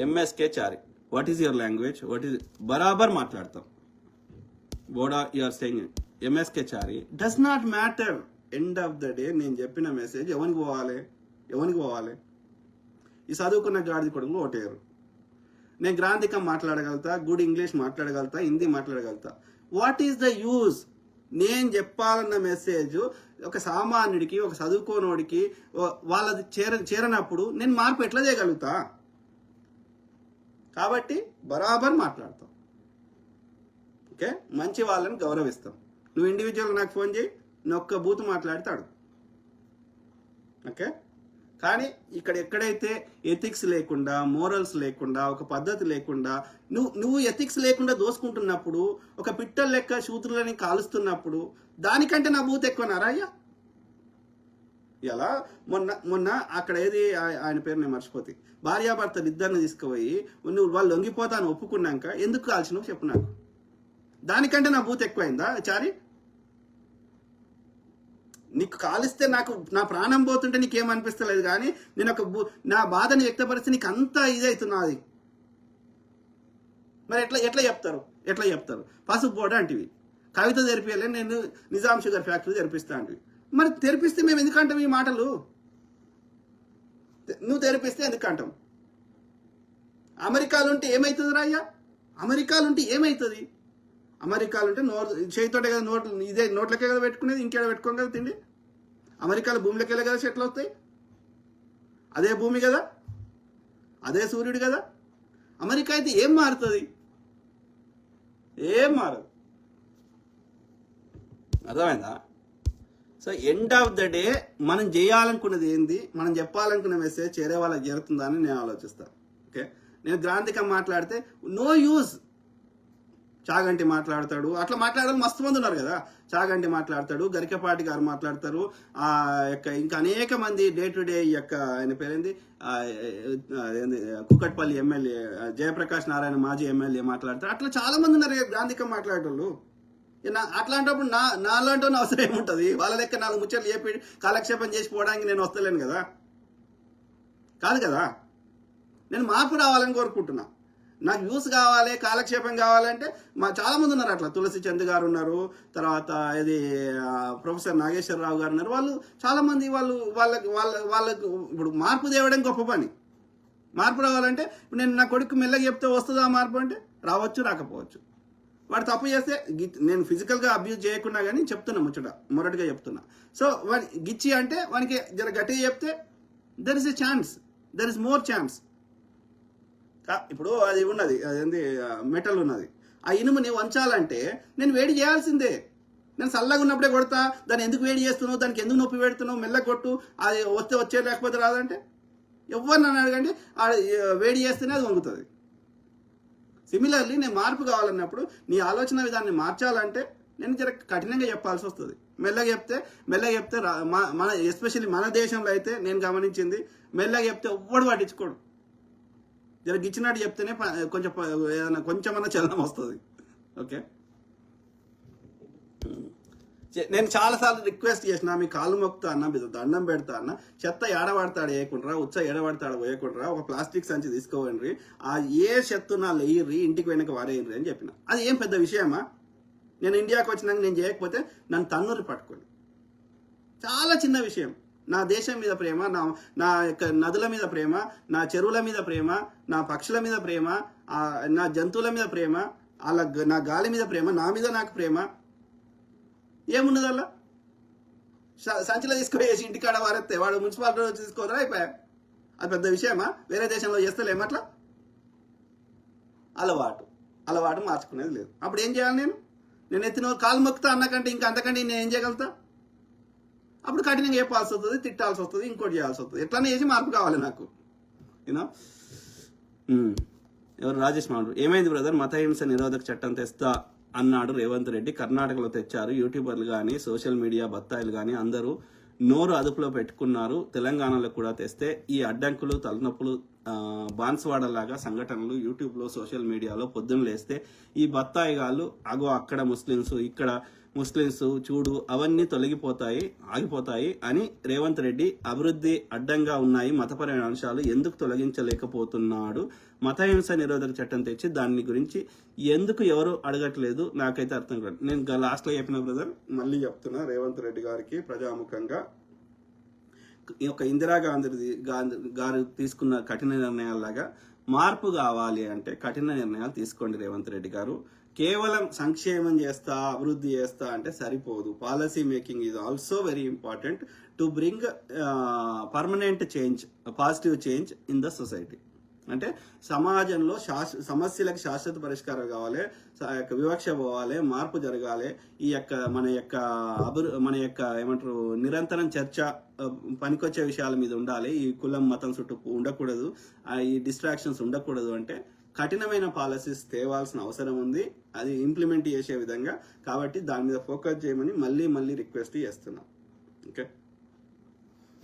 MSK Chari, what is your language, what is బరాబర్ మాట్లాడతాం. బోడా you are saying MSK Chari does not matter. End of the day నేను చెప్పిన message ఎవరికి పోవాలి? ఈ చదువుకున్న గాడిది కొడుకు ఓటేరు. నేను గ్రాంధికం మాట్లాడగలుగుతా, గుడ్ ఇంగ్లీష్ మాట్లాడగలుగుతా, హిందీ మాట్లాడగలుగుతా. What is the use? నేను చెప్పాలన్న మెసేజ్ ఒక సామాన్యుడికి, ఒక చదువుకోనోడికి వాళ్ళది చేరనప్పుడు నేను మార్పు ఎట్లా చేయగలుగుతా? కాబట్టి బరాబర్ మాట్లాడతాం. ఓకే, మంచి వాళ్ళని గౌరవిస్తాం. నువ్వు ఇండివిజువల్గా నాకు ఫోన్ చేయి, నేను ఒక్క బూత్ మాట్లాడతాడు. ఓకే, కానీ ఇక్కడ ఎక్కడైతే ఎథిక్స్ లేకుండా, మోరల్స్ లేకుండా, ఒక పద్ధతి లేకుండా, నువ్వు ఎథిక్స్ లేకుండా దోసుకుంటున్నప్పుడు, ఒక పిట్టల లెక్క శూద్రులని కాలుస్తున్నప్పుడు, దానికంటే నా బూత్ ఎక్కువ నారాయ్యా. ఇలా మొన్న అక్కడ ఏది ఆయన పేరు నేను మర్చిపోతే, భార్యాభర్తలు ఇద్దరిని తీసుకుపోయి నువ్వు వాళ్ళు లొంగిపోతాను ఒప్పుకున్నాక ఎందుకు కాల్చినావు చెప్పు నాకు. దానికంటే నా బూత్ ఎక్కువైందా చారి? నీకు కాలిస్తే నాకు నా ప్రాణం పోతుంటే నీకేమనిపిస్తలేదు, కానీ నేను నా బాధని వ్యక్తపరిస్తే నీకు అంతా ఇదవుతున్నది. మరి ఎట్లా చెప్తారు? పసుపు బోర్డు అంటివి, కవిత తెరిపియలే, నేను నిజాం షుగర్ ఫ్యాక్టరీ తెరిపిస్తా అంటివి. మరి తెరిపిస్తే మేము ఎందుకంటాం ఈ మాటలు? నువ్వు తెరిపిస్తే ఎందుకంటాం? అమెరికాలో ఉంటే ఏమవుతుంది రాయ్యా? అమెరికాలుంటే చేయితోటే కదా ఇదే నోట్లకే కదా పెట్టుకునేది, ఇంకేడ పెట్టుకోం కదా తిండి. అమెరికాలో భూమిలోకి వెళ్ళే కదా చెట్లు వస్తాయి. అదే భూమి కదా, అదే సూర్యుడు కదా. అమెరికా అయితే ఏం మారుతుంది? ఏం మారదు. అర్థమైందా? So end of the day మనం చేయాలనుకున్నది ఏంది, మనం చెప్పాలనుకున్న మెసేజ్ చేరే వాళ్ళకి జరుగుతుందా అని నేను ఆలోచిస్తాను. ఓకే, నేను గ్రాంధికం మాట్లాడితే నో యూజ్. చాగంటి మాట్లాడతాడు, అట్లా మాట్లాడాలి మస్తు మంది ఉన్నారు కదా. చాగంటి మాట్లాడతాడు, గరికపాటి గారు మాట్లాడతారు, ఇంకా అనేక మంది డే టు డే ఆయన పేరేంది కూకట్పల్లి ఎమ్మెల్యే జయప్రకాష్ నారాయణ మాజీ ఎమ్మెల్యే మాట్లాడతారు. అట్లా చాలా మంది ఉన్నారు గ్రాంధికం మాట్లాడేటోళ్ళు. అట్లాంటప్పుడు నాలాంటి అవసరం ఏముంటుంది? వాళ్ళ లెక్క 4 ముచ్చట్లు చెప్పి కాలక్షేపం చేసి పోవడానికి నేను వస్తలేను కదా, కాదు కదా. నేను మార్పు రావాలని కోరుకుంటున్నా. నాకు యూస్ కావాలి, కాలక్షేపం కావాలంటే చాలా మంది ఉన్నారు అట్లా. తులసి చంద్ గారు ఉన్నారు, తర్వాత ఇది ప్రొఫెసర్ నాగేశ్వరరావు గారు ఉన్నారు. వాళ్ళు చాలా మంది వాళ్ళకు ఇప్పుడు మార్పు తేవడం గొప్ప పని. మార్పు రావాలంటే నేను నా కొడుకు మెల్లగా చెప్తే వస్తుందా మార్పు అంటే? రావచ్చు, రాకపోవచ్చు. వాడు తప్పు చేస్తే నేను ఫిజికల్గా అబ్యూజ్ చేయకుండా కానీ చెప్తున్నా, మొరటిగా చెప్తున్నా. సో వాడి గిచ్చి అంటే వానికి జర గట్టిగా చెప్తే there is a chance, there is more chance. ఇప్పుడు అది ఉన్నది, అదేంది మెటల్ ఉన్నది, ఆ ఇనుముని వంచాలంటే నేను వేడి చేయాల్సిందే. నేను చల్లగా ఉన్నప్పుడే కొడతా, దాన్ని ఎందుకు వేడి చేస్తున్నావు, దానికి ఎందుకు నొప్పి పెడుతున్నావు, మెల్లగా కొట్టు, అది వచ్చే లేకపోతే రాదంటే ఎవరు నన్ను అడగండి, వేడి చేస్తేనే అది వంగుతుంది. సిమిలర్లీ నేను మార్పు కావాలన్నప్పుడు నీ ఆలోచన విధాన్ని మార్చాలంటే నేను జర కఠినంగా చెప్పాల్సి వస్తుంది. మెల్లగా చెప్తే మన ఎస్పెషల్లీ మన దేశంలో అయితే నేను గమనించింది, మెల్లగా చెప్తే ఎవ్వడు పట్టించుకోడు. జర గిచ్చినట్టు చెప్తేనే కొంచెమన్నా చలనం వస్తుంది. ఓకే, నేను చాలాసార్లు రిక్వెస్ట్ చేసిన, మీ కాళ్ళు మొక్కుతా అన్న, మీద దండం పెడతా అన్న, చెత్త ఏడబడతాడు వేయకుండా, ఏడబడతాడు వేయకుండా, ఒక ప్లాస్టిక్ సంచి తీసుకోవండి, ఆ ఏ చెత్త నా లేయ్యి ఇంటికి వెనక వారేయండి అని చెప్పిన. అది ఏం పెద్ద విషయమా? నేను ఇండియాకి వచ్చినాక నేను చేయకపోతే నన్ను తన్నులు పట్టుకోండి. చాలా చిన్న విషయం. నా దేశం మీద ప్రేమ, నా యొక్క నదుల మీద ప్రేమ, నా చెరువుల మీద ప్రేమ, నా పక్షుల మీద ప్రేమ, నా జంతువుల మీద ప్రేమ, నా గాలి మీద ప్రేమ, నా మీద నాకు ప్రేమ ఏమున్నది? అలా సంచిలో తీసుకుపోయేసి ఇంటికాడ వారెత్తే వాడు మున్సిపాలిటీ తీసుకోదరా అయిపోయా. అది పెద్ద విషయమా? వేరే దేశంలో చేస్తలేమట్లా. అలవాటు మార్చుకునేది లేదు. అప్పుడు ఏం చేయాలి? నేను ఎత్తిన కాలు మొక్కుతా అన్నకంటే ఇంకా అంతకంటే నేను ఏం చేయగలుగుతా? అప్పుడు కఠినంగా చెప్పాల్సి వస్తుంది, తిట్టాల్సి వస్తుంది, ఇంకోటి చేయాల్సి వస్తుంది. ఎట్లానే చేసి మార్పు కావాలి నాకు. యూనో ఎవరు రాజేష్ మాడు ఏమైంది బ్రదర్, మతహింస నిరోధక చట్టం తెస్తా అన్నాడు రేవంత్ రెడ్డి. కర్ణాటకలో తెచ్చారు. యూట్యూబర్లు కానీ సోషల్ మీడియా బత్తాయిలు కానీ అందరూ నోరు అదుపులో పెట్టుకున్నారు. తెలంగాణలో కూడా తెస్తే ఈ అడ్డంకులు తలనొప్పులు బాన్స్వాడలాగా సంఘటనలు యూట్యూబ్లో సోషల్ మీడియాలో పొద్దున్న లేస్తే ఈ బత్తాయిగాళ్ళు అగో అక్కడ ముస్లిమ్స్ ఇక్కడ ముస్లిమ్స్ చూడు అవన్నీ తొలగిపోతాయి ఆగిపోతాయి అని రేవంత్ రెడ్డి అభివృద్ధి అడ్డంగా ఉన్నాయి మతపరమైన అంశాలు ఎందుకు తొలగించలేకపోతున్నాడు, మతహింస నిరోధక చట్టం తెచ్చి దాని గురించి ఎందుకు ఎవరు అడగట్లేదు నాకైతే అర్థం కాదు. నేను లాస్ట్లో చెప్పిన బ్రదర్ మళ్ళీ చెప్తున్నా, రేవంత్ రెడ్డి గారికి ప్రజాముఖంగా ఈ యొక్క ఇందిరాగాంధీ గారు తీసుకున్న కఠిన నిర్ణయాల్లాగా మార్పు కావాలి అంటే కఠిన నిర్ణయాలు తీసుకోండి రేవంత్ రెడ్డి గారు. కేవలం సంక్షేమం చేస్తా అభివృద్ధి చేస్తా అంటే సరిపోదు. Policy making is also very important to bring permanent change, positive change in the society. అంటే సమాజంలో సమస్యలకు శాశ్వత పరిష్కారం కావాలి, వివక్ష పోవాలి, మార్పు జరగాలి. ఈ యొక్క మన యొక్క ఏమంటారు నిరంతరం చర్చ పనికొచ్చే విషయాల మీద ఉండాలి. ఈ కులం మతం చుట్టూ ఉండకూడదు, ఈ డిస్ట్రాక్షన్స్ ఉండకూడదు. అంటే కఠినమైన పాలసీస్ తేవాల్సిన అవసరం ఉంది, అది ఇంప్లిమెంట్ చేసే విధంగా. కాబట్టి దాని మీద ఫోకస్ చేయమని మళ్ళీ రిక్వెస్ట్ చేస్తున్నాం. ఓకే.